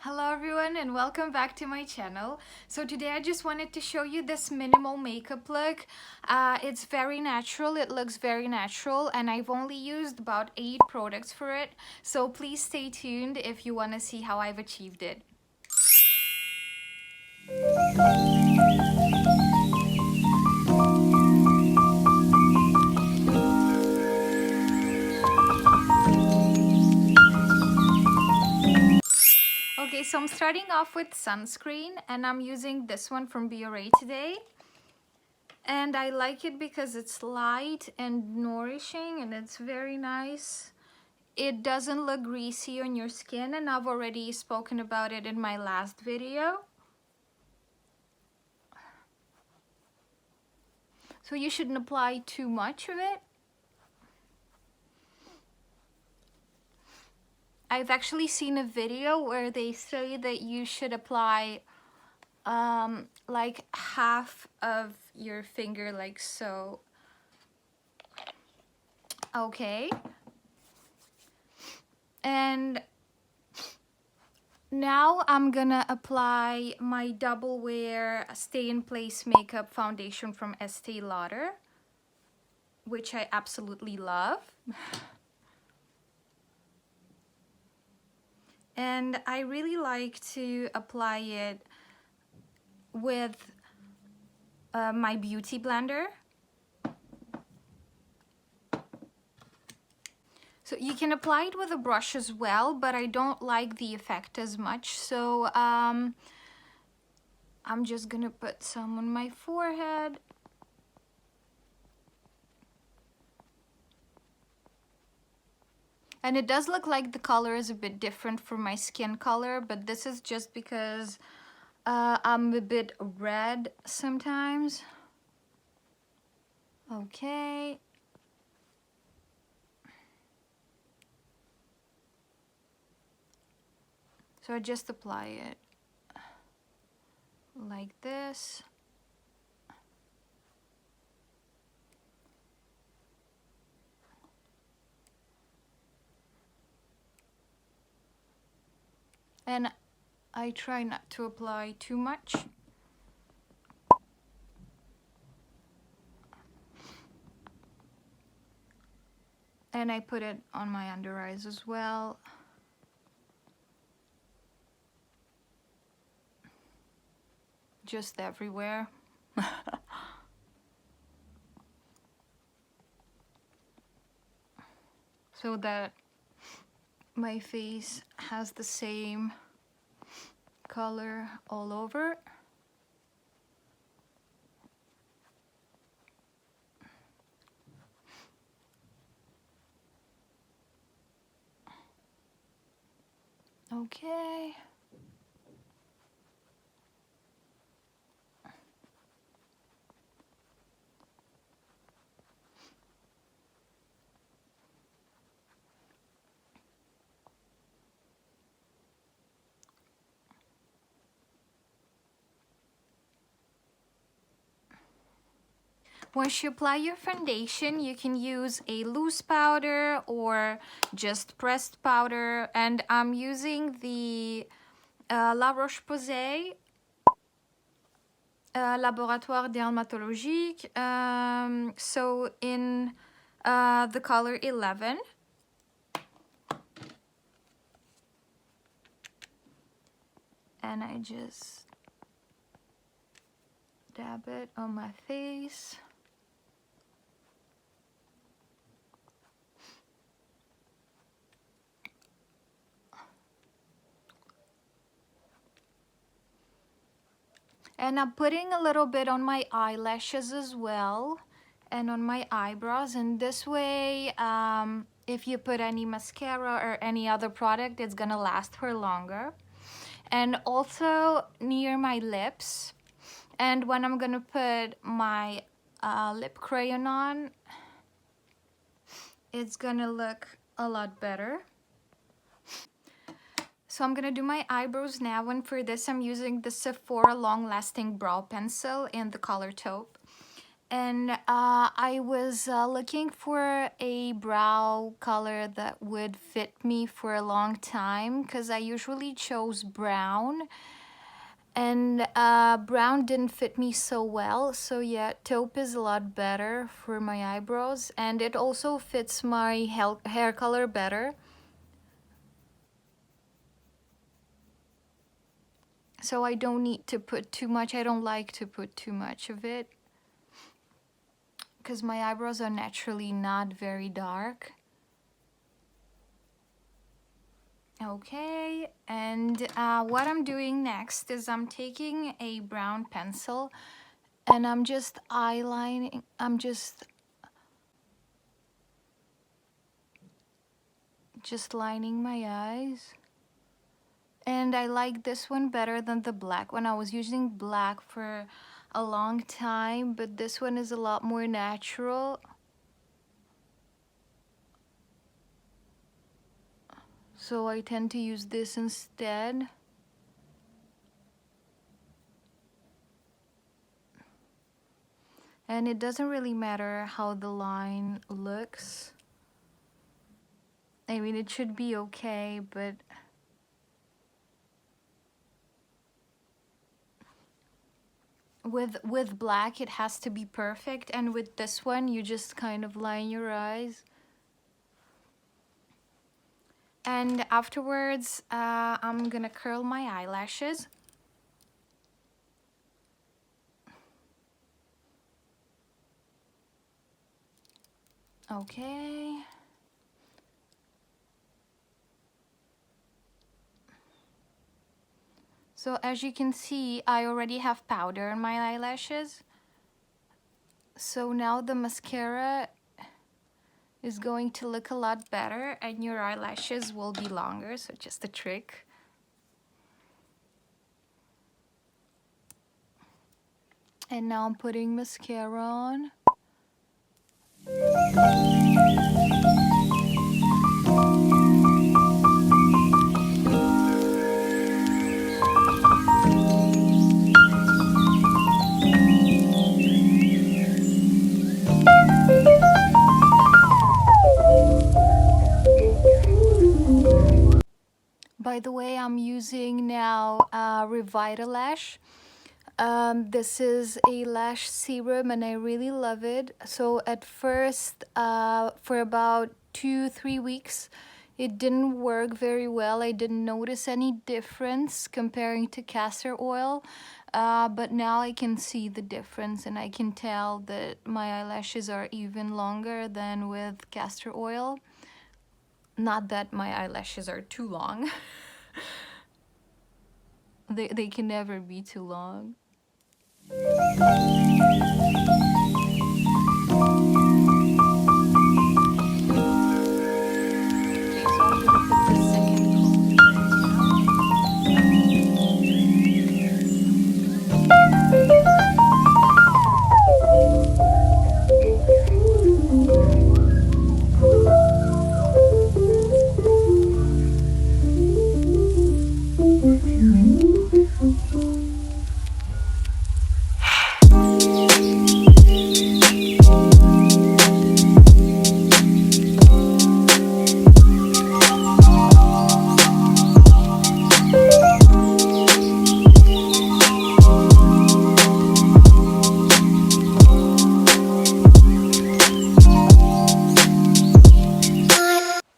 Hello everyone and welcome back to my channel. So today I just wanted to show you this minimal makeup look. It's very natural, it looks very natural, and I've only used about 8 products for it. So please stay tuned if you want to see how I've achieved it. Okay, so I'm starting off with sunscreen and I'm using this one from Biore today. And I like it because it's light and nourishing and it's very nice. It doesn't look greasy on your skin, and I've already spoken about it in my last video. So you shouldn't apply too much of it. I've actually seen a video where they say that you should apply like half of your finger, like so. Okay. And now I'm gonna apply my Double Wear Stay in Place Makeup Foundation from Estee Lauder, which I absolutely love. And I really like to apply it with my beauty blender. So you can apply it with a brush as well, but I don't like the effect as much. So I'm just gonna put some on my forehead. And it does look like the color is a bit different from my skin color, but this is just because I'm a bit red sometimes. Okay. So I just apply it like this. And I try not to apply too much. And I put it on my under eyes as well. Just everywhere. So that my face has the same color all over. Okay. Once you apply your foundation, you can use a loose powder or just pressed powder. And I'm using the La Roche-Posay Laboratoire Dermatologique. So in the color 11. And I just dab it on my face. And I'm putting a little bit on my eyelashes as well and on my eyebrows. And this way, if you put any mascara or any other product, it's gonna last for longer. And also near my lips. And when I'm gonna put my lip crayon on, it's gonna look a lot better. So I'm gonna do my eyebrows now, and for this I'm using the Sephora Long Lasting Brow Pencil in the color taupe. And I was looking for a brow color that would fit me for a long time because I usually chose brown, and brown didn't fit me so well. So yeah, taupe is a lot better for my eyebrows, and it also fits my hair color better. So I don't need to put too much. I don't like to put too much of it because my eyebrows are naturally not very dark. Okay, and what I'm doing next is I'm taking a brown pencil and I'm just eyelining, I'm just lining my eyes. And I like this one better than the black one. I was using black for a long time, but this one is a lot more natural. So I tend to use this instead. And it doesn't really matter how the line looks. I mean, it should be okay, but with black it has to be perfect, and with this one you just kind of line your eyes. And afterwards I'm gonna curl my eyelashes. Okay. So as you can see, I already have powder in my eyelashes. So now the mascara is going to look a lot better and your eyelashes will be longer, so just a trick. And now I'm putting mascara on. By the way, I'm using now Revitalash. This is a lash serum and I really love it. So at first, for about 2-3 weeks, it didn't work very well. I didn't notice any difference comparing to castor oil. But now I can see the difference and I can tell that my eyelashes are even longer than with castor oil. Not that my eyelashes are too long. They can never be too long. Okay, so I'm gonna put the second coat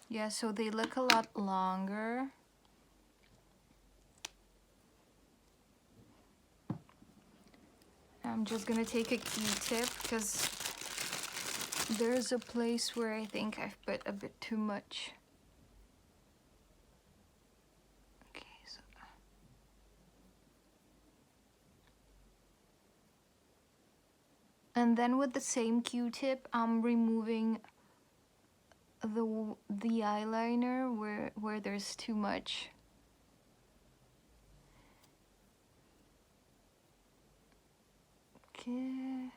yeah, so they look a lot longer. I'm just gonna take a Q-tip because there's a place where I think I've put a bit too much. Okay, so and then with the same Q-tip, I'm removing the eyeliner where there's too much. Okay.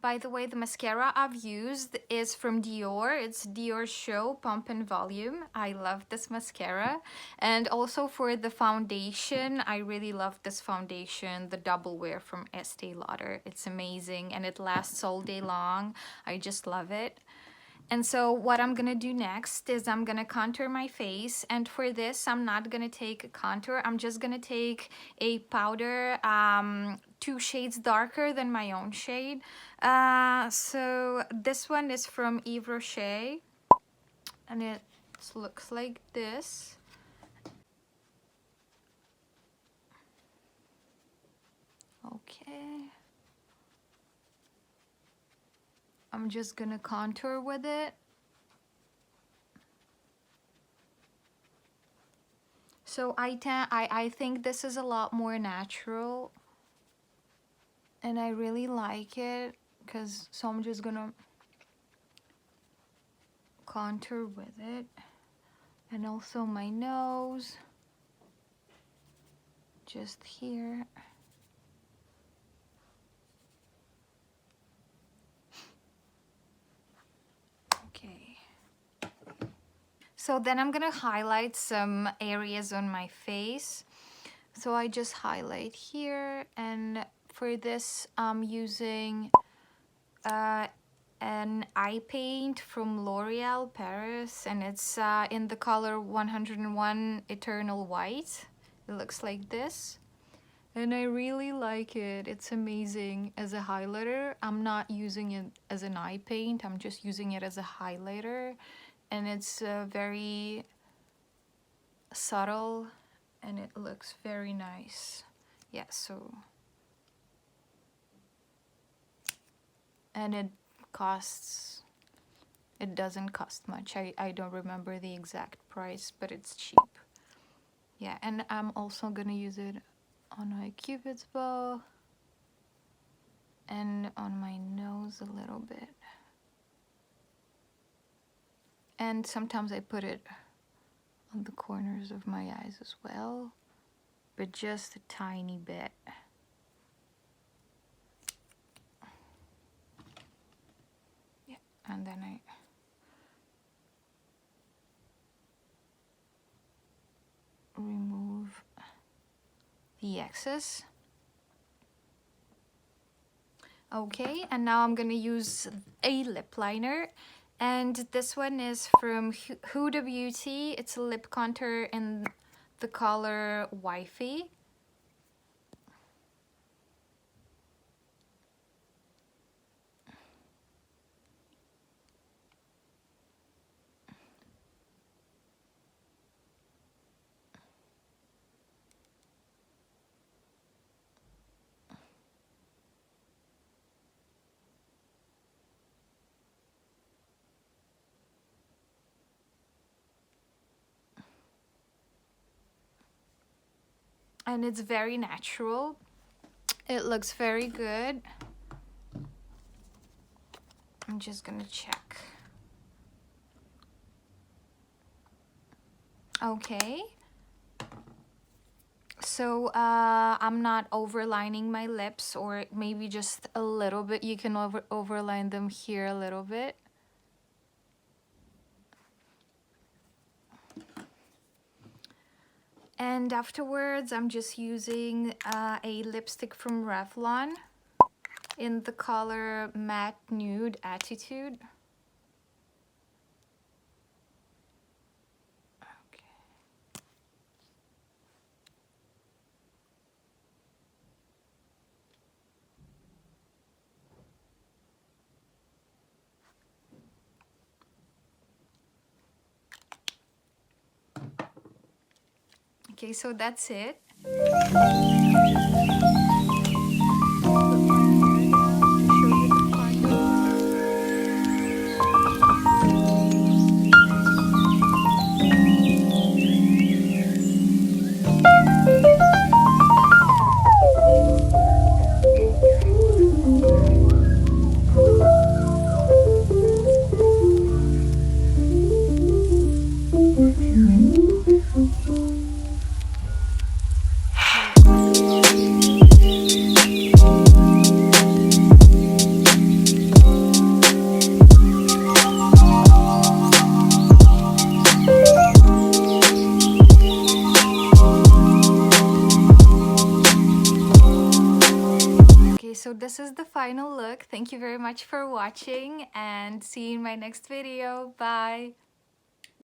By the way, the mascara I've used is from Dior. It's Diorshow Pump and Volume. I love this mascara. And also for the foundation, I really love this foundation, the Double Wear from Estee Lauder. It's amazing and it lasts all day long. I just love it. And so what I'm gonna do next is I'm gonna contour my face, and for this I'm not gonna take a contour. I'm just gonna take a powder 2 shades darker than my own shade. So this one is from Yves Rocher and it looks like this. Okay, I'm just gonna contour with it. So I think this is a lot more natural and I really like it, so I'm just gonna contour with it, and also my nose, just here. Okay. So then I'm gonna highlight some areas on my face. So I just highlight here, and for this I'm using an eye paint from L'Oreal Paris, and it's in the color 101 Eternal White. It looks like this. And I really like it. It's amazing as a highlighter. I'm not using it as an eye paint. I'm just using it as a highlighter. And it's very subtle and it looks very nice. Yeah, so. And it doesn't cost much. I don't remember the exact price, but it's cheap. Yeah, and I'm also gonna use it on my Cupid's bow and on my nose a little bit. And sometimes I put it on the corners of my eyes as well, but just a tiny bit. Yeah, and then I remove the excess. Okay, and now I'm gonna use a lip liner, and this one is from Huda Beauty. It's a lip contour in the color Wifey. And it's very natural. It looks very good. I'm just gonna check. Okay. So I'm not overlining my lips, or maybe just a little bit. You can overline them here a little bit. And afterwards, I'm just using a lipstick from Revlon in the color Matte Nude Attitude. Okay, so that's it. so this is the final look. Thank you very much for watching and see you in my next video. Bye!